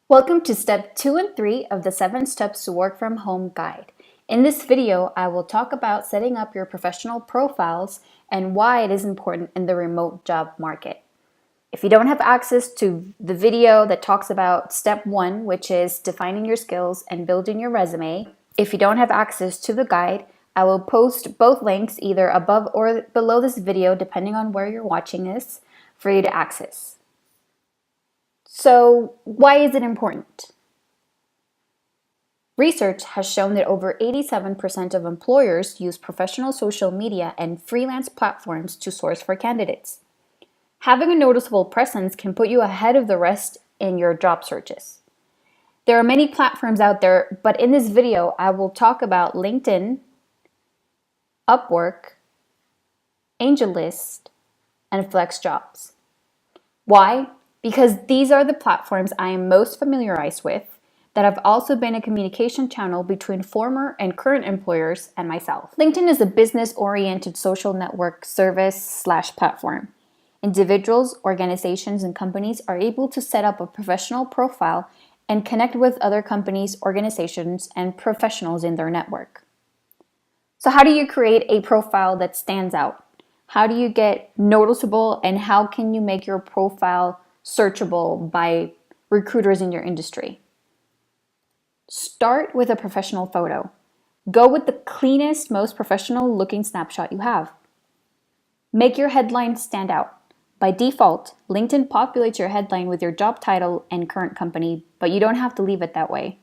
Welcome to step 2 and 3 of the 7 steps to work from home guide. In this video, I will talk about setting up your professional profiles and why it is important in the remote job market. If you don't have access to the video that talks about step 1, which is defining your skills and building your resume, if you don't have access to the guide, I will post both links either above or below this video, depending on where you're watching this, for you to access. So, why is it important? Research has shown that over 87% of employers use professional social media and freelance platforms to source for candidates. Having a noticeable presence can put you ahead of the rest in your job searches. There are many platforms out there, but in this video, I will talk about LinkedIn, Upwork, AngelList, and FlexJobs. Why? Because these are the platforms I am most familiarized with that have also been a communication channel between former and current employers and myself. LinkedIn is a business-oriented social network service/platform. Individuals, organizations, and companies are able to set up a professional profile and connect with other companies, organizations, and professionals in their network. So how do you create a profile that stands out? How do you get noticeable, and how can you make your profile searchable by recruiters in your industry? Start with a professional photo. Go with the cleanest, most professional looking snapshot you have. Make your headline stand out. By default, LinkedIn populates your headline with your job title and current company, but you don't have to leave it that way.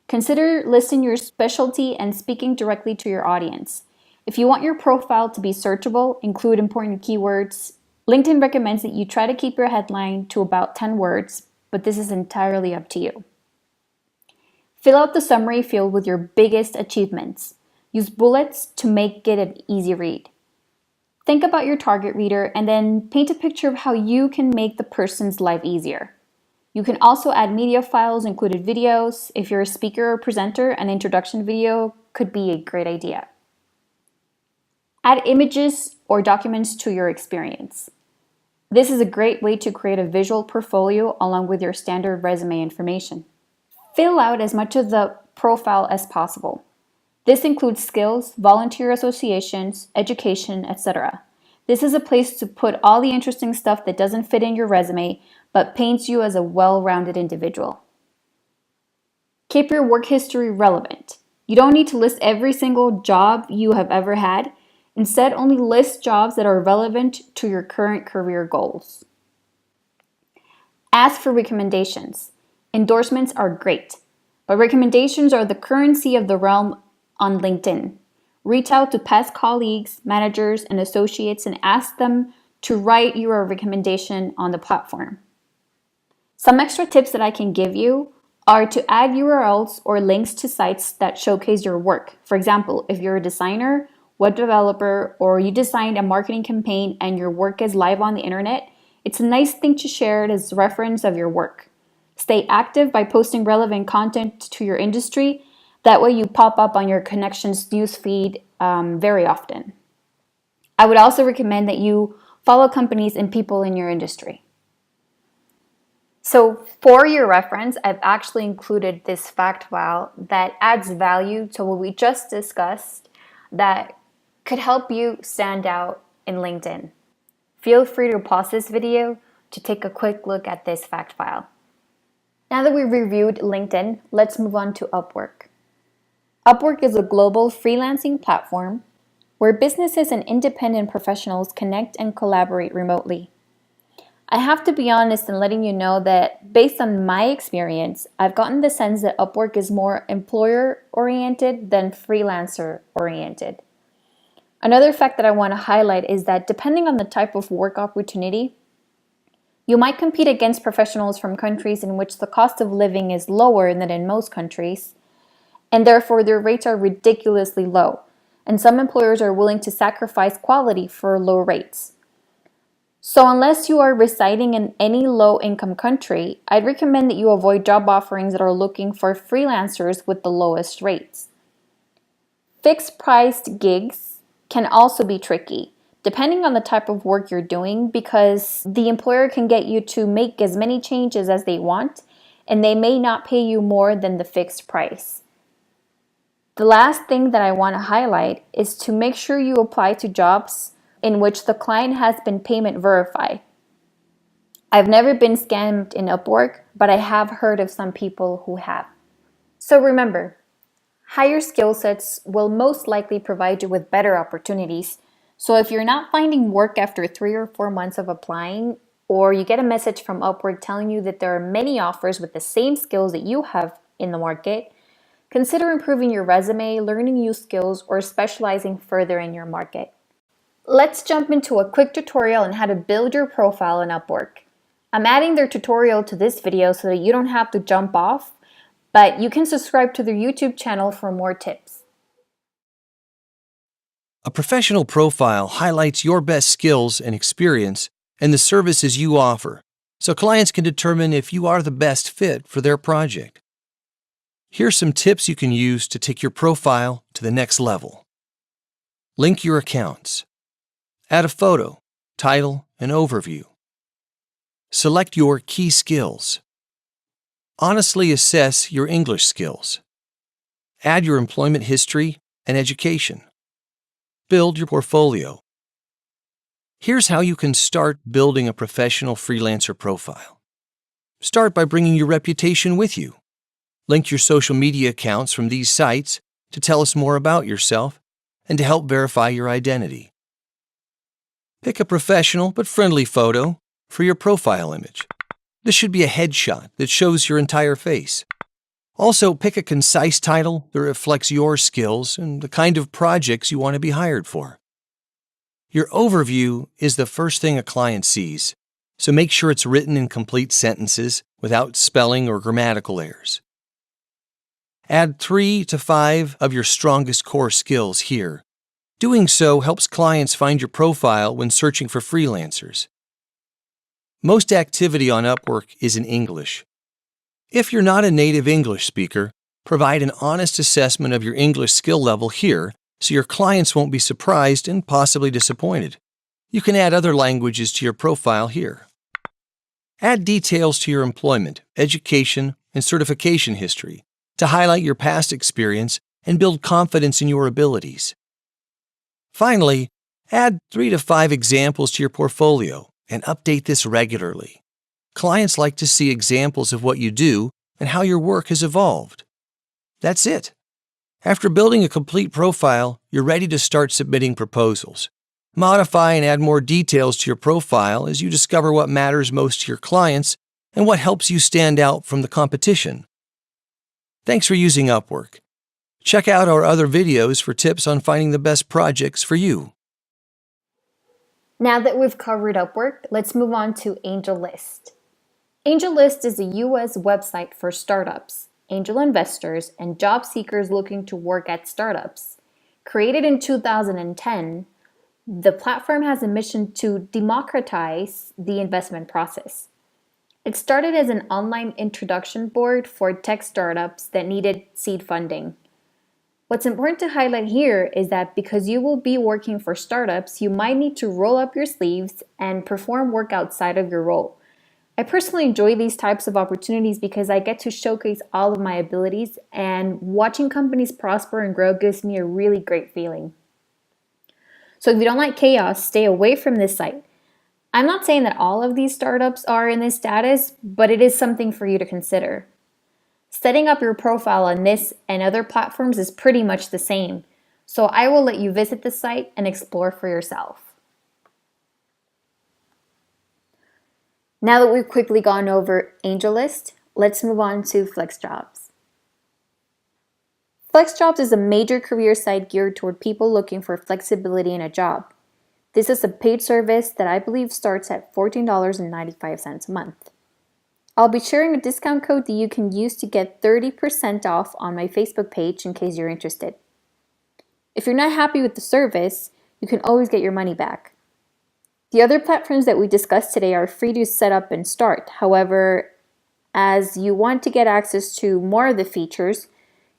Consider listing your specialty and speaking directly to your audience. If you want your profile to be searchable, include important keywords. LinkedIn recommends that you try to keep your headline to about 10 words, but this is entirely up to you. Fill out the summary field with your biggest achievements. Use bullets to make it an easy read. Think about your target reader and then paint a picture of how you can make the person's life easier. You can also add media files, included videos. If you're a speaker or presenter, an introduction video could be a great idea. Add images or documents to your experience. This is a great way to create a visual portfolio along with your standard resume information. Fill out as much of the profile as possible. This includes skills, volunteer associations, education, etc. This is a place to put all the interesting stuff that doesn't fit in your resume but paints you as a well-rounded individual. Keep your work history relevant. You don't need to list every single job you have ever had. Instead, only list jobs that are relevant to your current career goals. Ask for recommendations. Endorsements are great, but recommendations are the currency of the realm on LinkedIn. Reach out to past colleagues, managers, and associates and ask them to write you a recommendation on the platform. Some extra tips that I can give you are to add URLs or links to sites that showcase your work. For example, if you're a designer, web developer, or you designed a marketing campaign and your work is live on the internet, it's a nice thing to share it as reference of your work. Stay active by posting relevant content to your industry. That way you pop up on your connections newsfeed very often. I would also recommend that you follow companies and people in your industry. So for your reference, I've actually included this fact file that adds value to what we just discussed that could help you stand out in LinkedIn. Feel free to pause this video to take a quick look at this fact file. Now that we've reviewed LinkedIn, let's move on to Upwork. Upwork is a global freelancing platform where businesses and independent professionals connect and collaborate remotely. I have to be honest in letting you know that based on my experience, I've gotten the sense that Upwork is more employer-oriented than freelancer-oriented. Another fact that I want to highlight is that depending on the type of work opportunity, you might compete against professionals from countries in which the cost of living is lower than in most countries, and therefore their rates are ridiculously low, and some employers are willing to sacrifice quality for low rates. So unless you are residing in any low-income country, I'd recommend that you avoid job offerings that are looking for freelancers with the lowest rates. Fixed-priced gigs can also be tricky, depending on the type of work you're doing, because the employer can get you to make as many changes as they want, and they may not pay you more than the fixed price. The last thing that I want to highlight is to make sure you apply to jobs in which the client has been payment verified. I've never been scammed in Upwork, but I have heard of some people who have. So remember, higher skill sets will most likely provide you with better opportunities. So if you're not finding work after 3 or 4 months of applying, or you get a message from Upwork telling you that there are many offers with the same skills that you have in the market, consider improving your resume, learning new skills, or specializing further in your market. Let's jump into a quick tutorial on how to build your profile in Upwork. I'm adding their tutorial to this video so that you don't have to jump off, but you can subscribe to their YouTube channel for more tips. A professional profile highlights your best skills and experience and the services you offer, so clients can determine if you are the best fit for their project. Here's some tips you can use to take your profile to the next level. Link your accounts. Add a photo, title, and overview. Select your key skills. Honestly assess your English skills. Add your employment history and education. Build your portfolio. Here's how you can start building a professional freelancer profile. Start by bringing your reputation with you. Link your social media accounts from these sites to tell us more about yourself and to help verify your identity. Pick a professional but friendly photo for your profile image. This should be a headshot that shows your entire face. Also, pick a concise title that reflects your skills and the kind of projects you want to be hired for. Your overview is the first thing a client sees, so make sure it's written in complete sentences without spelling or grammatical errors. Add 3 to 5 of your strongest core skills here. Doing so helps clients find your profile when searching for freelancers. Most activity on Upwork is in English. If you're not a native English speaker, provide an honest assessment of your English skill level here so your clients won't be surprised and possibly disappointed. You can add other languages to your profile here. Add details to your employment, education, and certification history to highlight your past experience and build confidence in your abilities. Finally, add 3 to 5 examples to your portfolio and update this regularly. Clients like to see examples of what you do and how your work has evolved. That's it. After building a complete profile, you're ready to start submitting proposals. Modify and add more details to your profile as you discover what matters most to your clients and what helps you stand out from the competition. Thanks for using Upwork. Check out our other videos for tips on finding the best projects for you. Now that we've covered Upwork, let's move on to AngelList. AngelList is a US website for startups, angel investors, and job seekers looking to work at startups. Created in 2010, the platform has a mission to democratize the investment process. It started as an online introduction board for tech startups that needed seed funding. What's important to highlight here is that because you will be working for startups, you might need to roll up your sleeves and perform work outside of your role. I personally enjoy these types of opportunities because I get to showcase all of my abilities, and watching companies prosper and grow gives me a really great feeling. So if you don't like chaos, stay away from this site. I'm not saying that all of these startups are in this status, but it is something for you to consider. Setting up your profile on this and other platforms is pretty much the same, so I will let you visit the site and explore for yourself. Now that we've quickly gone over AngelList, let's move on to FlexJobs. FlexJobs is a major career site geared toward people looking for flexibility in a job. This is a paid service that I believe starts at $14.95 a month. I'll be sharing a discount code that you can use to get 30% off on my Facebook page in case you're interested. If you're not happy with the service, you can always get your money back. The other platforms that we discussed today are free to set up and start. However, as you want to get access to more of the features,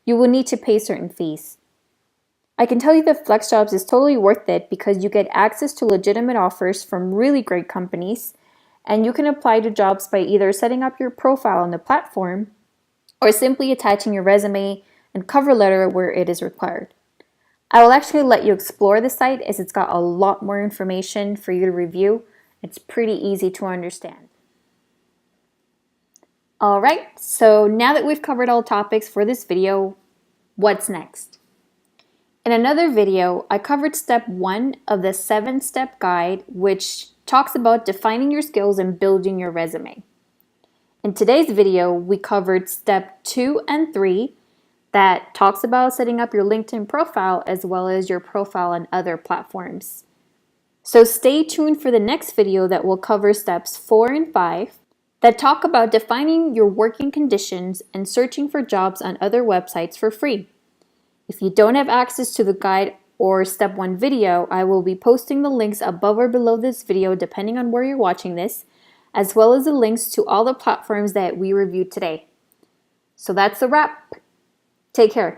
you will need to pay certain fees. I can tell you that FlexJobs is totally worth it because you get access to legitimate offers from really great companies, and you can apply to jobs by either setting up your profile on the platform or simply attaching your resume and cover letter where it is required. I will actually let you explore the site as it's got a lot more information for you to review. It's pretty easy to understand. Alright, so now that we've covered all topics for this video, what's next? In another video, I covered step 1 of the 7-step guide, which talks about defining your skills and building your resume. In today's video, we covered step 2 and 3 that talks about setting up your LinkedIn profile as well as your profile on other platforms. So stay tuned for the next video that will cover steps 4 and 5 that talk about defining your working conditions and searching for jobs on other websites for free. If you don't have access to the guide or step 1 video, I will be posting the links above or below this video depending on where you're watching this, as well as the links to all the platforms that we reviewed today. So that's a wrap. Take care.